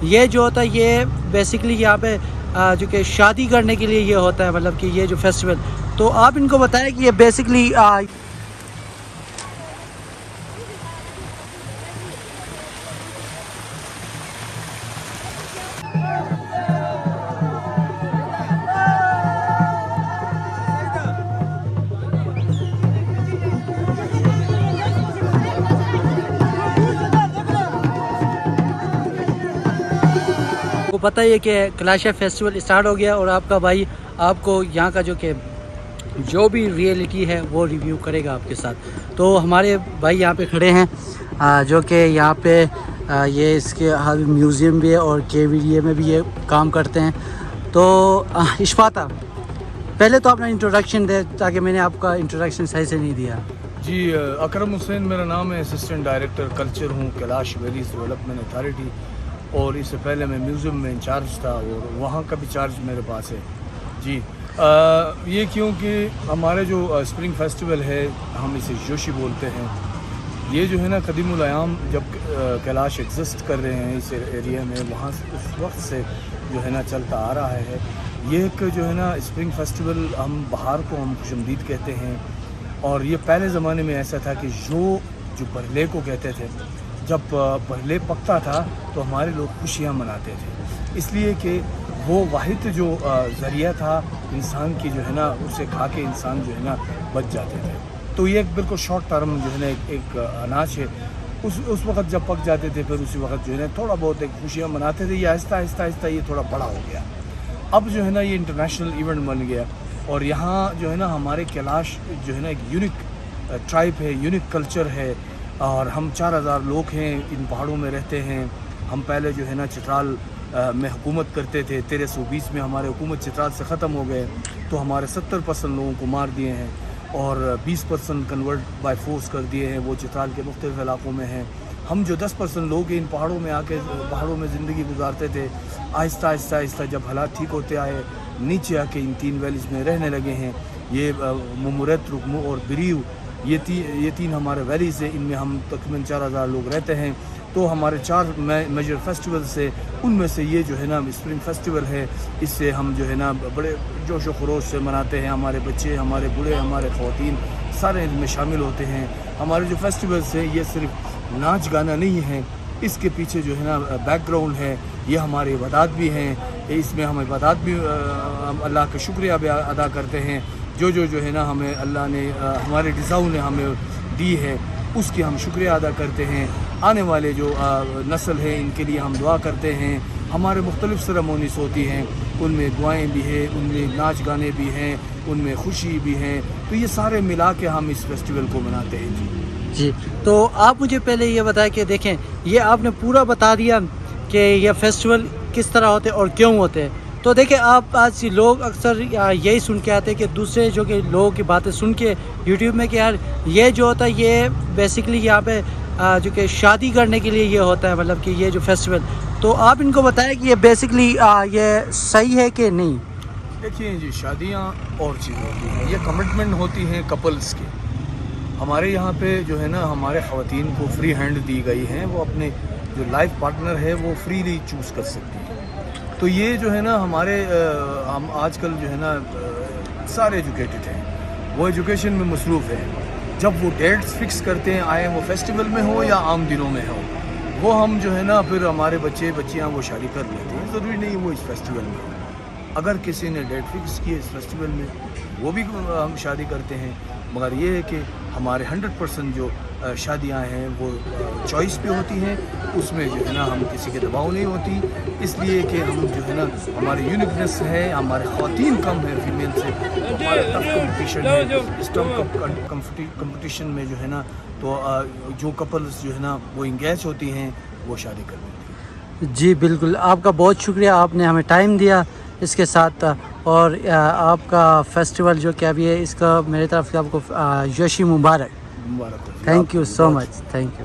یہ جو ہوتا ہے یہ بیسکلی یہاں پہ جو کہ شادی کرنے کے لیے یہ ہوتا ہے، مطلب کہ یہ جو فیسٹیول، تو آپ ان کو بتائیں کہ یہ بیسکلی کو پتہ ہی ہے کہ کلاشا فیسٹیول اسٹارٹ ہو گیا، اور آپ کا بھائی آپ کو یہاں کا جو بھی ریئلٹی ہے وہ ریویو کرے گا آپ کے ساتھ۔ تو ہمارے بھائی یہاں پہ کھڑے ہیں جو کہ یہاں پہ یہ اس کے میوزیم بھی ہے اور KVDA میں بھی یہ کام کرتے ہیں۔ تو اشفاتا، پہلے تو اپنا انٹروڈکشن دے تاکہ میں نے آپ کا انٹروڈکشن صحیح سے نہیں دیا۔ جی، اکرم حسین میرا نام ہے، اسسٹنٹ ڈائریکٹر کلچر ہوں کیلاش ویلیز ڈیولپمنٹ اتھارٹی، اور اس سے پہلے میں میوزیم میں انچارج تھا اور وہاں کا بھی چارج میرے پاس ہے۔ جی، یہ کیونکہ ہمارے جو اسپرنگ فیسٹیول ہے، ہم اسے جوشی بولتے ہیں، یہ جو ہے نا قدیم الایام جب کیلاش ایگزسٹ کر رہے ہیں اس ایریا میں، وہاں اس وقت سے جو ہے نا چلتا آ رہا ہے۔ یہ ایک جو ہے نا اسپرنگ فیسٹیول، ہم بہار کو ہم خوش آمدید کہتے ہیں، اور یہ پہلے زمانے میں ایسا تھا کہ جو برلے کو کہتے تھے، جب برلے پکتا تھا تو ہمارے لوگ خوشیاں مناتے تھے، اس لیے کہ وہ واحد جو ذریعہ تھا انسان کی جو ہے نا، اسے کھا کے انسان جو ہے نا بچ جاتے تھے۔ تو یہ ایک بالکل شارٹ ٹرم جو ہے نا ایک اناج ہے، اس وقت جب پک جاتے تھے پھر اسی وقت جو ہے نا تھوڑا بہت ایک خوشیاں مناتے تھے۔ یہ آہستہ آہستہ یہ تھوڑا بڑا ہو گیا، اب جو ہے نا یہ انٹرنیشنل ایونٹ بن گیا، اور یہاں جو ہے نا ہمارے کیلاش جو ہے نا ایک یونک ٹرائب ہے، یونک کلچر ہے، اور ہم 4000 لوگ ہیں، ان پہاڑوں میں رہتے ہیں۔ ہم پہلے جو ہے نا چترال میں حکومت کرتے تھے، 1320 میں ہمارے حکومت چترال سے ختم ہو گئے، تو ہمارے 70% لوگوں کو مار دیے ہیں، اور 20% کنورٹ بائی فورس کر دیے ہیں، وہ چترال کے مختلف علاقوں میں ہیں۔ ہم جو 10% لوگ ان پہاڑوں میں آ کے پہاڑوں میں زندگی گزارتے تھے، آہستہ آہستہ آہستہ جب حالات ٹھیک ہوتے آئے، نیچے آ کے ان 3 ویلیز میں رہنے لگے ہیں۔ یہ ممورت، رکمو اور بریو، یہ تین ہمارے ویلیز ہیں، ان میں ہم تقریباً 4000 لوگ رہتے ہیں۔ تو ہمارے 4 میجر فیسٹیولز ہیں، ان میں سے یہ جو ہے نا اسپرنگ فیسٹیول ہے، اس سے ہم جو ہے نا بڑے جوش و خروش سے مناتے ہیں۔ ہمارے بچے، ہمارے بوڑھے، ہمارے خواتین سارے ان میں شامل ہوتے ہیں۔ ہمارے جو فیسٹیولز ہیں یہ صرف ناچ گانا نہیں ہے، اس کے پیچھے جو ہے نا بیک گراؤنڈ ہے، یہ ہمارے عبادات بھی ہیں، اس میں ہم عبادات بھی اللہ کا شکریہ بھی ادا کرتے ہیں، جو ہے نا ہمیں اللہ نے ہمارے ڈیزاؤ نے ہمیں دی ہے، اس کی ہم شکریہ ادا کرتے ہیں۔ آنے والے جو نسل ہے ان کے لیے ہم دعا کرتے ہیں۔ ہمارے مختلف سیریمونیز ہوتی ہیں، ان میں دعائیں بھی ہیں، ان میں ناچ گانے بھی ہیں، ان میں خوشی بھی ہیں، تو یہ سارے ملا کے ہم اس فیسٹیول کو مناتے ہیں۔ جی، تو آپ مجھے پہلے یہ بتائیں کہ دیکھیں، یہ آپ نے پورا بتا دیا کہ یہ فیسٹیول کس طرح ہوتے اور کیوں ہوتے ہیں۔ تو دیکھیں، آپ آج لوگ اکثر یہی سن کے آتے ہیں کہ دوسرے جو کہ لوگوں کی باتیں سن کے یوٹیوب میں کہ یار یہ جو ہوتا ہے یہ بیسکلی یہاں پہ جو کہ شادی کرنے کے لیے یہ ہوتا ہے، مطلب کہ یہ جو فیسٹیول، تو آپ ان کو بتائیں کہ یہ بیسکلی یہ صحیح ہے کہ نہیں؟ دیکھیے جی، شادیاں اور چیزیں ہوتی ہیں، یہ کمٹمنٹ ہوتی ہیں کپلز کی۔ ہمارے یہاں پہ جو ہے نا ہمارے خواتین کو فری ہینڈ دی گئی ہیں، وہ اپنے جو لائف پارٹنر ہے وہ فریلی چوز کر سکتی ہیں۔ تو یہ جو ہے نا ہم آج کل جو ہے نا سارے ایجوکیٹڈ ہیں، وہ ایجوکیشن میں مصروف ہیں۔ جب وہ ڈیٹس فکس کرتے ہیں، آئے وہ فیسٹیول میں ہو یا عام دنوں میں ہو، وہ ہم جو ہے نا پھر ہمارے بچے بچیاں وہ شادی کر لیتے ہیں، ضروری نہیں وہ اس فیسٹیول میں ہو۔ اگر کسی نے ڈیٹ فکس کی ہے اس فیسٹیول میں، وہ بھی ہم شادی کرتے ہیں، مگر یہ ہے کہ ہمارے 100% جو شادیاں ہیں وہ چوائس پہ ہوتی ہیں، اس میں جو ہے نا ہم کسی کے دباؤ نہیں ہوتی، اس لیے کہ ہم جو ہے نا ہماری یونیکنیس ہے، ہمارے خواتین کم ہے فیمیل سے، تو ہمارا ٹف کمپٹیشن ہے، اس ٹف کمپٹیشن میں جو ہے نا تو جو کپلز جو ہے نا وہ انگیج ہوتی ہیں وہ شادی کر لیتی ہیں۔ جی بالکل، آپ کا بہت شکریہ، آپ نے ہمیں ٹائم دیا اس کے ساتھ، اور آپ کا فیسٹیول جو کہ ابھی ہے اس کا میرے طرف سے آپ کو جوشی مبارک۔ مبارک ہو۔ Thank you so much, thank you.